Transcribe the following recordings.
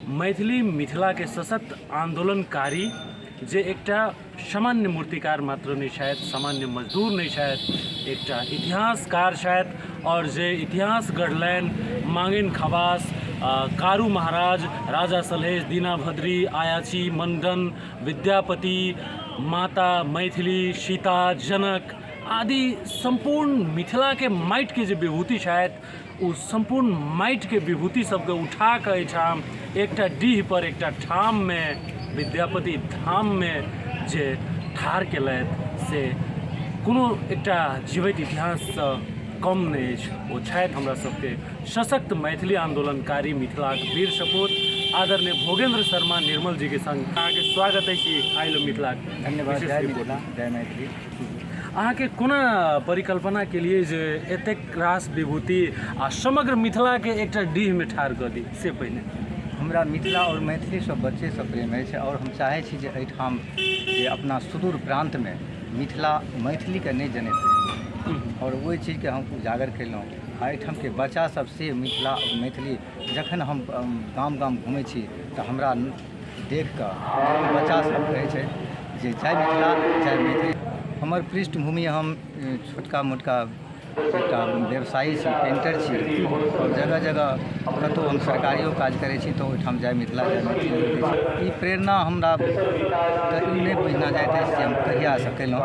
मैथिली मिथिला के सशक्त आंदोलनकारी जे एकटा सामान्य मूर्तिकार मात्र नहीं शायद, सामान्य मजदूर नहीं शायद, एकटा इतिहासकार शायद, और जे इतिहास गढ़लैन मांगिन खवास, कारू महाराज, राजा सलहेश, दीना भद्री, आयाची मंडन, विद्यापति, माता मैथिली, सीता, जनक आदि संपूर्ण मिथिला के माइट के जो विभूति शायद उस संपूर्ण माइट के विभूति सबके उठा के ठाम एकटा डीह पर एकटा ठाम में विद्यापति धाम में जे ठार के लैत से कोनो एकटा जीवित इतिहास से कम नहीं वो शायद हमरा सबके सशक्त मैथिली आंदोलनकारी मिथिला वीर सपूत आदरणीय भोगेंद्र शर्मा निर्मल जी के संग अहाँ के स्वागत है कि आइलो मिथिला। धन्यवाद। जय मिथिला, जय मैथिली। अहाँ के कोना परिकल्पना के लिए जे एतेक रास विभूति आ समग्र मिथिला के एकटा डीह में ठार कर दी से पहले हमरा मिथिला और मैथिली सब बच्चे से प्रेम है और हम चाहे छी जे एठाम जे अपना सुदूर प्रांत में मिथिला मैथिली के नहीं जनैत और वही चीज के हम उजागर केलहुँ। एहिठाम के बच्चा सब से मिथिला और मैथिली जखन हम गाम गाम घूमै छी तो हमरा देख कऽ बच्चा सब कहै छै जे जय मिथिला जय मैथिली। हमर पृष्ठभूमि हम छोटका मोटका एकटा व्यवसायी छी, पेंटर छी और जगह जगह कतौ हम सरकारियो काज करै छी तो ओहिठाम जय मिथिला जय मैथिली लिखै छी। ई प्रेरणा हमरा तऽ ई नहि बुझना जाइत अछि जे हम कहियासँ केलहुँ।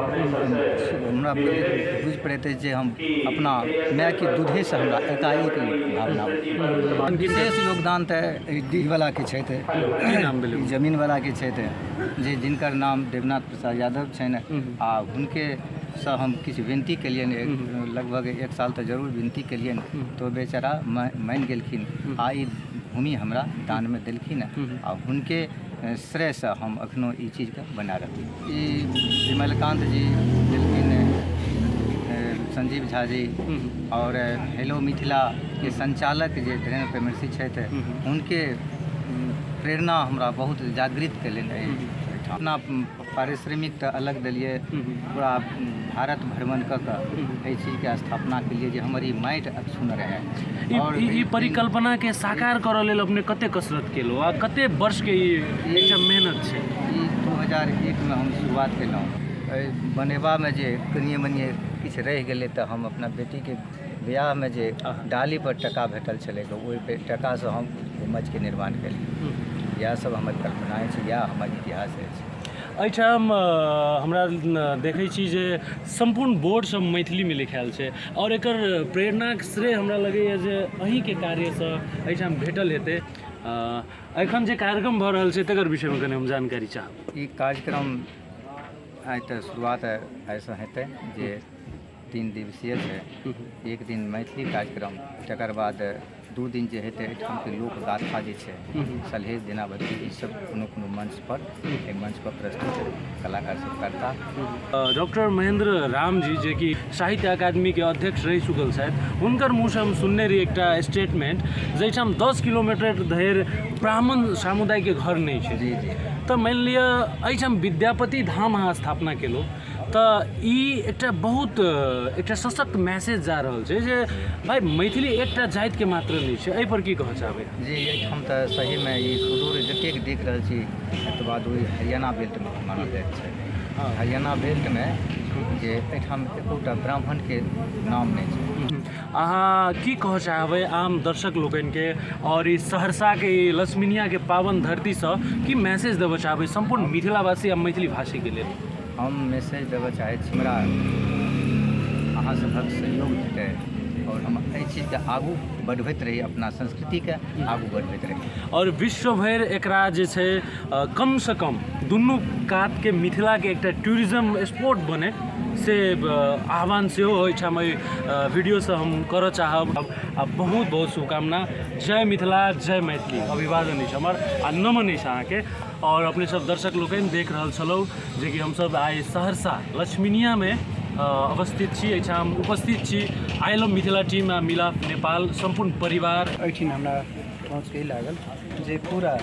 हमरा बुझि पड़ैत अछि जे हम अपना मायके दूधेसँ हमरा एकाएक भावना। विशेष योगदान तऽ डीहवलाके छथि, जमीनवलाके छथि जे जिनकर नाम देवनाथ प्रसाद यादव छनि आ हुनके से हम किछु विनती केलियनि, लगभग 1 साल तऽ जरूर विनती केलियनि तो बेचारा मानि गेलखिन आ ई भूमि हमरा दानमे देलखिन आ हुनके श्रेयसँ हम एखनो ई चीजके बना रहली। ई विमलकांत जी देलखिन, संजीव झा जी और हेलो मिथिला के संचालक जे धीरेन्द्र प्रेमसी छथि हुनके प्रेरणा हमरा बहुत जागृत केलनि। अपना पारिश्रमिक तो अलग दिलिए, पूरा भारत भ्रमण कऽ एहि चीजके स्थापना के लिए जे हमर ई माटि सुनर है। और ई परिकल्पना के साकार करऽ लेल अपने कते कसरत केलो आ कते वर्ष के एकटा मेहनत छै। ई 2001 में हम शुरुआत केलहुँ। बनेबा में जे कनिए मनिए किछु रहि गेलै तऽ हम अपना बेटीके बियाह में जे डाली पर टका भेटल छलै तऽ ओहि टकासँ हम मंचके निर्माण केलियै। यह सब हमर कल्पनाएँ छै, यह हमर इतिहास अछि। एहिठाम हमरा देखै छी जे संपूर्ण बोर्ड सब मैथिली में लिखायल छै और एकर प्रेरणाक श्रेय हमरा लगैए जे अहीँके कार्यसँ एहिठाम भेटल हेतै। एखन जे कार्यक्रम भऽ रहल छै तकर विषयमे कनि हम जानकारी चाहब। ई कार्यक्रम आइ तऽ शुरुआत आइसँ हेतै जे 3 दिवसीय छै। एक दिन मैथिली कार्यक्रम, तकर बाद 2 दिन जे हेतै एहिठाम के लोक गाथा जे छै सलहेश दीना भद्री ई सब कोनो मंच पर प्रस्तुत कलाकार सब करता। डॉक्टर महेंद्र राम जी जे कि साहित्य अकादमी के अध्यक्ष रहि चुकल छथि हुनकर मुँहसँ हम सुनने रही एकटा स्टेटमेंट जाहिठाम 10 किलोमीटर धरि ब्राह्मण समुदायके घर नहीं छै। जी जी। तो मान लिअ एहिठाम विद्यापति धाम अहाँ स्थापना केलहुँ तऽ ई एकटा बहुत एकटा सशक्त मैसेज जा रहल छै जे भाई मैथिली एकटा जातिके मात्र नहीं छै। एहि पर की कहऽ चाहबै? जी, एहिठाम तऽ सहीमे ई सुदूर जतेक देख रहल छी एतऽ बाद ओहि हरियाणा बेल्टमे मानल जाइत छै। हरियाणा बेल्टमे जे एहिठाम एकोटा ब्राह्मणके नाम नहीं छै। अहाँ की कहऽ चाहबै आम दर्शक लोकनिके और ई सहरसाके ई लक्ष्मीनियाके पावन धरतीसँ की मैसेज देबऽ चाहबै संपूर्ण मिथिलावासी आ मैथिली भाषीके लेल? हम मैसेज देबऽ चाहै छी हमरा अहाँ सभक सहयोग भेटै और हम एहि चीजके आगू बढ़बैत रही, अपना संस्कृतिके आगू बढ़बैत रही और विश्व भरि एकरा जे छै कम से कम दुनू कातके मिथिलाके एकटा टूरिज्म स्पॉट बने से आह्वान सेहो ओहिठाम वीडियोसँ हम करऽ चाहब। आ बहुत बहुत शुभकामना। जय मिथिला जय मैथिली। अभिवादन अछि हमर आ नमन अछि अहाँके। और अपने सब दर्शक लोकनि देख रहल छलहुँ जे कि हमसब आइ सहरसा लक्ष्मीनिया में अवस्थित छी, एहिठाम उपस्थित छी। आइलम मिथिला टीम आ मिलाप नेपाल संपूर्ण परिवार एहिठिन हमरा पहुँच के लागल जे पूरा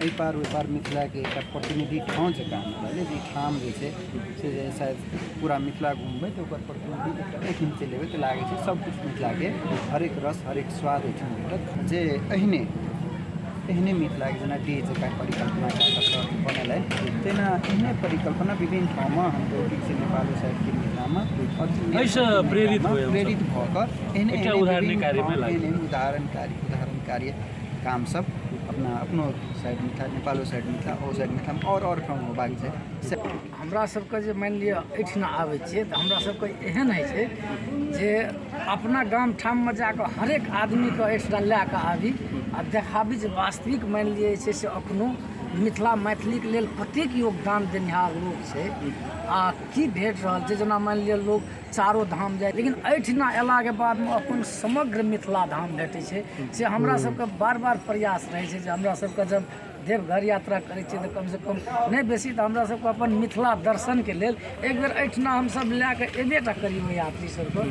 एहि पार ओहि पार मिथिलाके एकटा प्रतिनिधि ठाम जकाँ हमरा जे ठाम जे छै से जे शायद पूरा मिथिला घुमबै तऽ ओकर प्रतिनिधि एकटा एहिठिन चलि अयबै तऽ लागै छै सबकिछु मिथिलाके हरेक रस हरेक स्वाद एहिठाम भेटत। जे एहिने एहने मिथिला के जेना डीह जकाँ परिकल्पना बनल है तेना एहने परिकल्पना विभिन्न ठाउँमा हाम्रो विकसित नेपाली साहित्यिक मिथिलामा एहिसँ प्रेरित भयो हमसब। प्रेरित भकर एहने एकटा उदाहरणीय कार्यमा लाग्यो। उदाहरणकारी काम सब अपनो साइड मिथिला नेपालो साइड मिथिला ओ साइड मिथिला और ठाउँमा होबाक छै। हमरा सबके जे मानि लिअ एहिठिना आबै छियै तऽ हमरा सबके एहन होइ छै जे अपना गाम ठाममे जाकऽ हरेक आदमीके एहिठिना लए कऽ आबी आ देखाबी जे वास्तविक मानि लिअ जे छै से एखनो मिथिला मैथिलीके लेल कतेक योगदान देनिहार लोक छै आ की भेट रहल छै। जेना मानि लिअ लोक चारो धाम जाय, लेकिन एहिठिना अयलाके बादमे अपन समग्र मिथिला धाम भेटै छै। से हमरा सबके बार बार प्रयास रहै छै जे हमरा सबके जब देवघर यात्रा करै छियै तऽ कमसँ कम नहि बेसी तऽ हमरा सबके अपन मिथिला दर्शनके लेल एक बेर एहिठिना हमसब लए कऽ एबे टा करियौ यात्री सबके।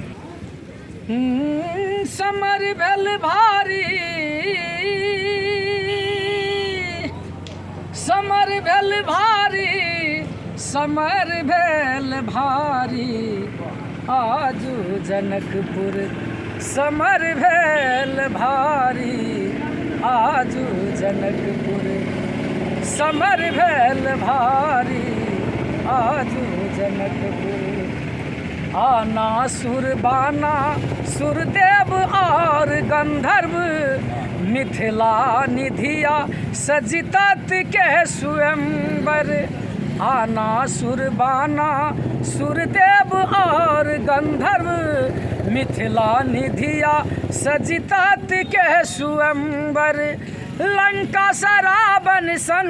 समर भेल भारी, समर भेल भारी, समर भेल भारी, आजू जनकपुर समर भेल भारी, आजू जनकपुर समर भेल भारी, आजू जनकपुर। आना सुर बाना सुरदेव और गंधर्व, मिथिला निधिया सजितत के स्वयंवर। आना सुर बाना सुरदेव और गंधर्व, मिथिला निधिया सजितत के स्वयंवर। लंका सराबन सन,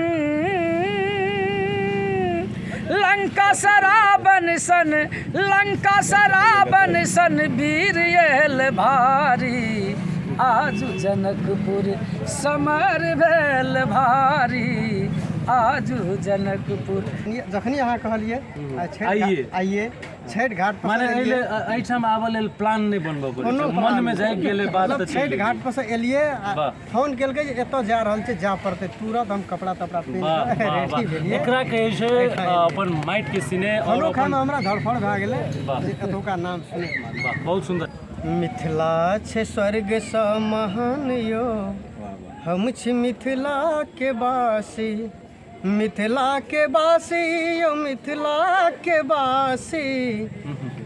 लंका सराबन सन, लंका सराबन सन वीर येल भारी, आजू जनकपुर समर भेल भारी, आजू जनकपुर। जखनी अहाँ कहलिए आइए छठि घाट पर माने एहिठाम आबऽ लेल प्लान नहि बनबऽ पड़ै छै, मनमे जागि गेलै बात तऽ छठि घाट पर से एलिए फोन केलकै जे एतऽ जा रहल छै जा पड़तै, तुरंत हम कपड़ा तपड़ा पहिन के रेडी भेलिए। एकरा कहै छै अपन माटि के सीने और अपन हमरा धड़फड़ भए गेलै जे एतुका नाम सुने। वाह, बहुत सुंदर। मिथिला छै स्वर्ग सँ महान यो, हम छी मिथिला के वासी, मिथिला के वासी यो मिथिला के वासी,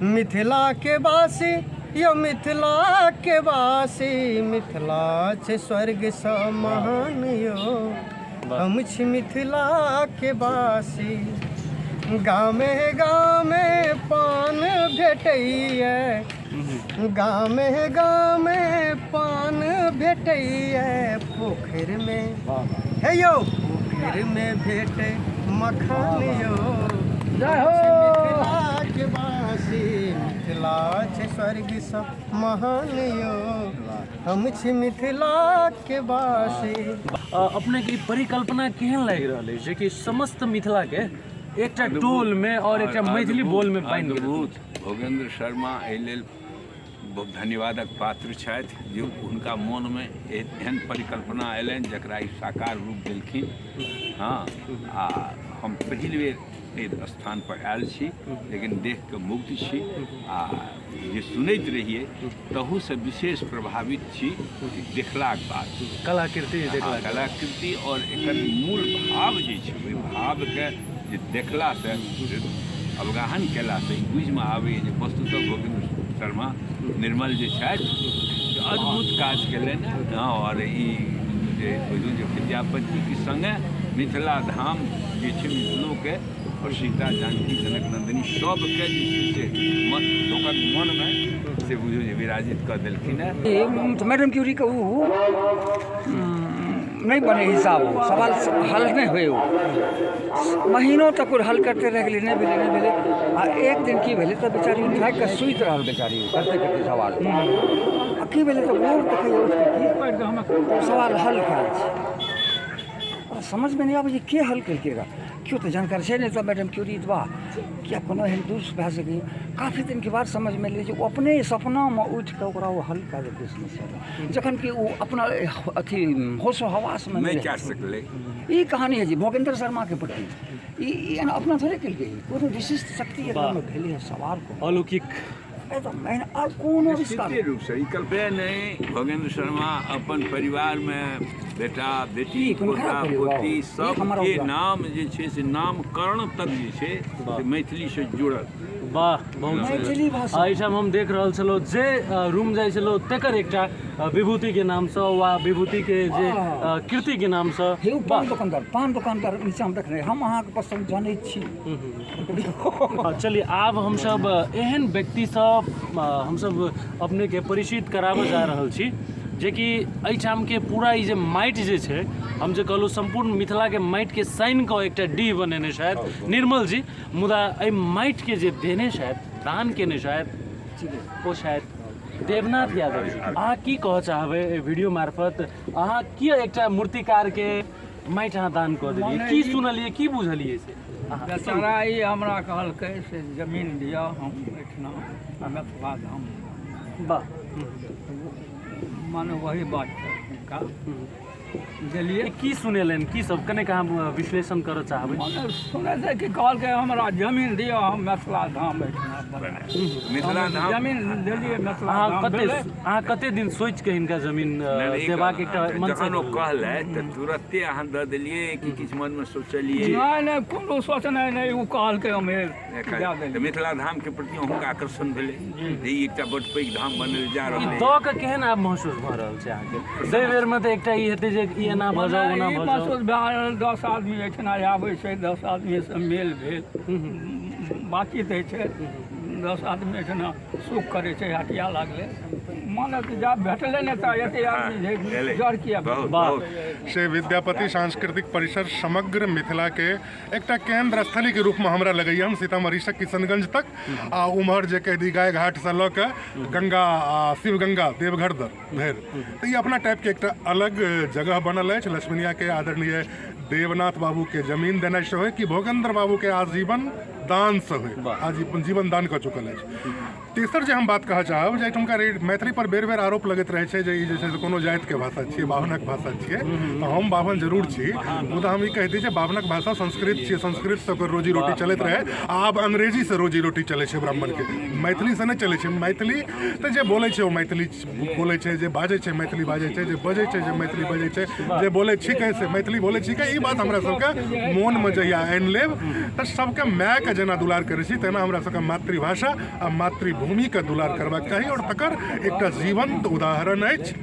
मिथिला के वासी यो मिथिला के वासी। मिथिला छै स्वर्ग सँ महान यो, हम छी मिथिला के वासी। गामे गामे पान भेटैए, गामे गामे पान भेटैए, पोखरि में हे यौ पोखरि में भेटै मखान यो। जय हो मिथिला के वासी, मिथिला छै स्वर्ग सँ महान यो, हम छी मिथिला के वासी। अपने की परिकल्पना केहन लागि रहल अछि जे कि समस्त मिथिला के एकटा टोल में और एकटा मैथिली बोल में बांधि गेल। भोगेंद्र शर्मा एहि लेल बहुत धन्यवादक पात्र छथि जे हुनका मोनमे एहन परिकल्पना अयलनि जकरा ई साकार रूप देलखिन। हाँ, आ हम पहिल बेर एहि स्थान पर आयल छी, लेकिन देख के मुग्ध छी आ जे सुनैत रहिए तहू से विशेष प्रभावित छी देखलाक बाद। कलाकृति देखला, कलाकृति और एकर मूल भाव जे छै ओहि भावके जे देखला से अवगाहन केला से बुझिमे आबैए जे वस्तुतः भोगेंद्र शर्मा निर्मल जे छथि अद्भुत काज केलनि। और ई जे विद्यापतिके संगे मिथिला धाम जे छै मिथिलोके और सीता जानकी जनक नंदिनी सबके जे छै से ओकर मनमे से बुझियौ जे विराजित कऽ देलखिन हेँ। मैडम क्यूरी के नहीं बने हिसाब हो, सवाल हल नहीं हुए हो, महीनों तक हल करते रह गए, नहीं भेले नहीं भेले। आ एक दिन की भेले तो बेचारी थाकि के सुति रहल बेचारी करते करते सवाल। आ की भेले तो बोर देखिए सवाल हल कयल छै, समझ में नहीं आबै जे के हल केलकेगा, क्यों तो जानकारी छै नहीं। तो मैडम क्यूरी बा क्या कोनो एहन दुष्ट भए सकैए। काफ़ी दिन के बाद समझ में एलै जे ओ अपने सपनामे उठि कऽ ओकरा ओ हल कए देतै समस्या, जखन कि ओ अपना अथी होशो हवासमे नहीं कए सकलै। ई कहानी है जी भोगेंद्र शर्मा के प्रति। ई अपना थोड़े केलकै, कोनो विशिष्ट शक्ति एकरामे भेलै है सवार को अलौकिक आब कोनो आविष्कार निश्चित रूप से ई कल्पना नहीं भोगेंद्र शर्मा अपन परिवार में बेटा बेटी पोता पोती सबके नाम जे छै से नामकरण तक जे छै से मैथिली से जुड़ल। वाह बहुत मैथिली भाषा एहिठाम हम देख रहल छलहुँ जे रूम जाइ छलहुँ तकर एकटा विभूति के नाम से वा विभूति के जे कृति के नाम से हे पान दुकानदार नीचा में रखने हम अहाँके पसंद जानै छी। चलिए आब हम सब एहन व्यक्ति सब हम सब अपने के परिचित कराबऽ जा रहल छी जे कि एहिठाम के पूरा ई जे माटि जे छै हम जे कहलहुँ संपूर्ण मिथिला के माटि के साइन कऽ एकटा डी बनेने शायद निर्मल जी, मुदा एहि माटि के जे देने शायद दान केने शायद ओ शायद देवनाथ यादव जी। अहाँ की कहऽ चाहबै एहि वीडियो मार्फत अहाँ किया एकटा मूर्तिकार के माटि अहाँ दान कऽ देलियै, की सुनलियै की बुझलियै से? बेचारा ई हमरा कहलकै से जमीन दिअ हम एहिठिना मिथिला धाम वाह माने वही बात छै हुनका देलियै। की सुनेलनि की सब कने अहाँ विश्लेषण करऽ चाहबै? मने सुनै छै कि कहलकै हमरा जमीन दिअ हम मिथिला धाम एहिठिना बनाएब। मिथिला धाम जमीन देलियै मिथिला अहाँ धाम भेलै। कते दिन सोचि के हिनका जमीन देबाक एकटा मन से जखन ओ कहलथि तऽ तुरते अहाँ दऽ देलियै कि किछु मनमे सोचलियै? नहि कोनो सोचनाइ नहि, ओ कहलकै हम दए तऽ देलियै। मिथिला धाम के प्रति हुनका आकर्षण भेलै जे ई एकटा बड्ड पैघ धाम बनल जा रहल ई है। दऽ कऽ केहन आब महसूस भऽ रहल छै अहाँके? दे बेरमे तऽ एकटा ई हेतै जे ई एना भऽ जाउ ओना ई भऽ महसूस जाउ। भए रहल 10 आदमी एहिठिना आबै छै, 10 आदमीसँ मेल भेल बातचीत होइ छै, 10 आदमी एहिठिना सुख करै छै, हटिया लागलै माने कि जा भेटलै नहि तऽ एते आदमी जड़ किया बहुत वाह। बहुत से विद्यापति सांस्कृतिक परिसर समग्र मिथिला के एकटा केंद्र स्थली के रूप में हमरा लगैए। हम सीतामढ़ी से किशनगंज तक आ उम्हर जे कह दी गाय घाट से लऽ के गंगा शिव गंगा देवघर धरि तो ये अपना टाइप के एकटा अलग जगह बनल है। लक्ष्मणिया के आदरणीय देवनाथ बाबू के जमीन देना से हो कि भोगेंद्र बाबू के आजीवन दान से हो, आजीवन जीवन दान कर चुकल है। तेसर जे हम बात कह चाहब जे ठुमका मैथिली पर बेर बेर आरोप लगैत रहे छै जे ई जे छै से कोनो जाति के भाषा छियै, बाभनक भाषा छियै। तो हम बाभन जरूर छी, मुदा हम ई कहि दी जे बाभनक भाषा संस्कृत छियै, संस्कृत से ओकर रोजी रोटी चलैत रहे। आब अंग्रेजी से रोजी रोटी चलै छै ब्राह्मण के, मैथिली से नहीं चलै छै। मैथिली तो जे बोलै छै ओ मैथिली बोलै छै, जे बाजै छै मैथिली बाजै छै, जे बजै छै जे मैथिली बजै छै, जे बोलै छिकै से मैथिली बोलै छिकै। ई बात हमरा सबके मोन में जहिया आनि लेब तऽ सबके माय के जेना दुलार करै छी तेना हमरा सबके मातृभाषा आ मातृभूमि के दुलार करबाक चाही। और तकर एकटा जीवंत उदाहरण अछि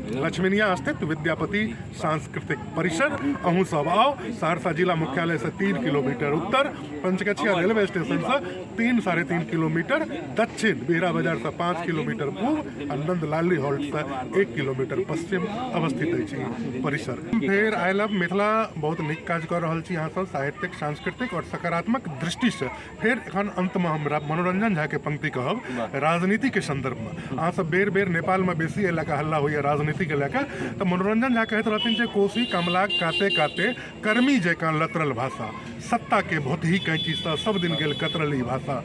लक्ष्मीनिया स्थित विद्यापति सांस्कृतिक परिसर। अहूँ सब आओ, सहरसा जिला मुख्यालय से 3 किलोमीटर उत्तर, पंचगछिया रेलवे स्टेशन से 3-3.5 किलोमीटर दक्षिण, बिहरा बाजार से 5 किलोमीटर पूर्व, नंद लाली हॉल्ट से 1 किलोमीटर पश्चिम अवस्थित अछि परिसर। फिर आई लव मिथिला बहुत नीक काज कर रहल छी यहाँ सब साहित्यिक सांस्कृतिक और सकारात्मक दृष्टि से। फिर एखन अंत में हम मनोरंजन झा के पंक्ति कहब राजनीति के संदर्भ में। अहाँ सब बेर बेर नेपाल में बेसी एला का हल्ला होइए राजनीति के लेकर, तो मनोरंजन झा कहते रहथिन जे कोसी कमला काते काते कर्मी जेका लतरल भाषा, सत्ता के भोतही कैंची सा सब दिन गेल कतरली भाषा,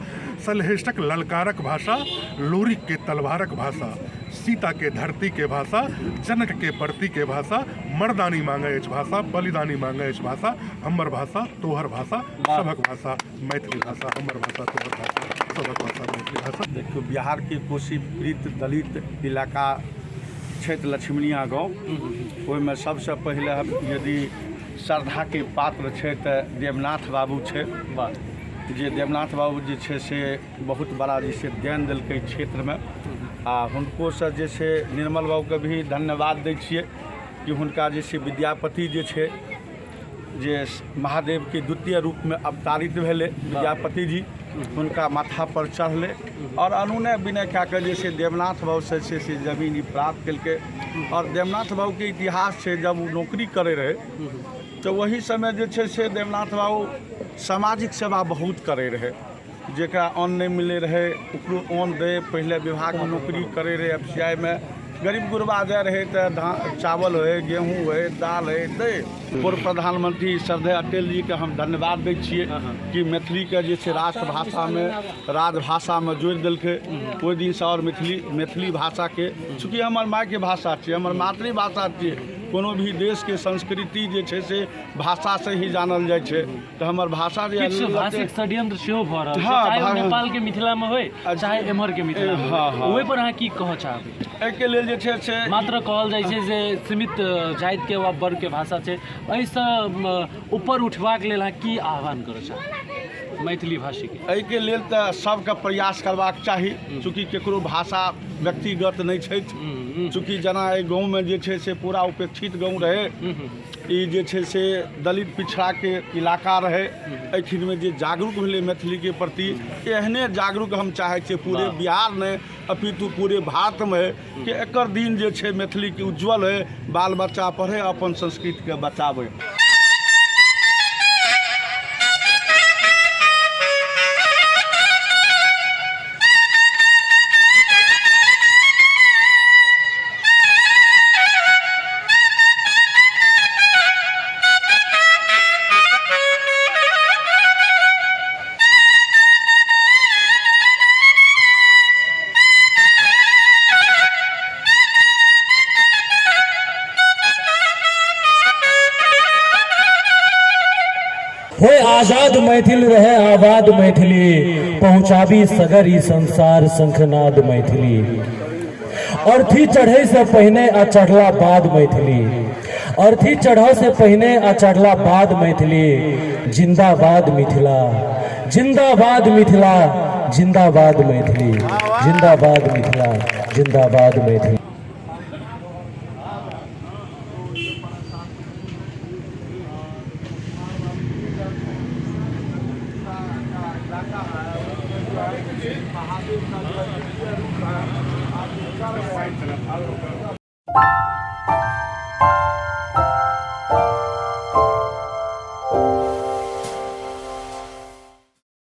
सलहेष्टक ललकारक भाषा, लोरिक के तलवारक भाषा, सीता के धरती के भाषा, जनक के परती के भाषा, मर्दानी मांगे अछि भाषा, बलिदानी मांगे अछि भाषा, हमर भाषा तोहर भाषा, सबक भाषा मैथिली भाषा, हमर भाषा तोहर भाषा, सबक भाषा मैथिली भाषा। देखियो बिहार के कोसी वृत्त दलित इलाका क्षेत्र लक्ष्मणिया गाँव, ओहिमे सबसे पहले यदि श्रद्धा के पात्र छै तऽ देवनाथ बाबू छै। जे देवनाथ बाबू जे छै से बहुत बड़ा जे छै ज्ञान देलकै क्षेत्रमे, आ हुनको से जे छै निर्मल बाबूके भी धन्यवाद दै छियै कि हुनका जे छै विद्यापति जे छै जे महादेव के द्वितीय रूप में अवतारित भेले विद्यापति जी, हुनका माथा पर चढ़ले और अनुनय विनय कए कऽ जे छै देवनाथ बाबू से जमीन प्राप्त केलकै। और देवनाथ बाबू के इतिहास छै जब वो नौकरी करे रहे तो वही समय जे छै से देवनाथ बाबू सामाजिक सेवा बहुत करे रहे, जेकरा अन्न नहीं मिले रहे ओकरो अन्न दे, पहले विभाग में नौकरी करे रहे, FCI में गरीब गुरबा दे रहे तो चावल हो गेहूँ हो दाल हो दे। पूर्व प्रधानमंत्री श्रद्धेय अटल जी के हम धन्यवाद दै छियै कि मैथिली के जे छै राष्ट्रभाषा में राजभाषा में जोड़ि देलकै। ओहि दिन से और मैथिली भाषा के चूँकि हमर माय के भाषा छै, हमर मातृभाषा छियै, कोनो भी देश के संस्कृति जे छै से भाषा से ही जानल जाइ छै। तऽ हमर भाषा जे किछु भाषिक षड्यंत्र सेहो भऽ रहल छै, हाँ, चाहे ओ हाँ। नेपाल के मिथिला में होय चाहे एम्हर के मिथिला में हाँ, हाँ। ओहि पर अहाँ की कहऽ चाहबै? एहिके लेल जे छै से मात्र कहल जाइ छै जे सीमित जाति के वा वर्ग के भाषा छै, एहिसँ ऊपर उठबाक लेल अहाँ की आह्वान करऽ चाहबै मैथिली भाषी के? एहिके लेल तऽ सबके प्रयास करबाक चाही, चूँकि केकरो भाषा व्यक्तिगत नहि छथि। चूँकि जेना एहि गाँवमे जे छै से पूरा उपेक्षित गाँव रहै, ई जे छै से दलित पिछड़ाके इलाका रहै, एहिठिनमे जे जागरूक भेलै मैथिलीके प्रति, एहने जागरूक हम चाहै छियै पूरे बिहार नहि अपितु पूरे भारतमे कि एकर दिन जे छै मैथिलीके उज्ज्वल है, बाल बच्चा पढ़े अपन संस्कृतिके बचाबै। होय आजाद मैथिल रहे आबाद मैथिली, पहुँचाबी सगर ई संसार शंखनाद मैथिली। अर्थी चढ़े से पहने आ चढ़ला बाद मैथिली, अर्थी चढ़ा से पहने आ चढ़ला बाद मैथिली। जिंदाबाद मिथिला, जिंदाबाद मिथिला, जिंदाबाद मैथिली, जिंदाबाद मिथिला, जिंदाबाद मैथिली। महादेव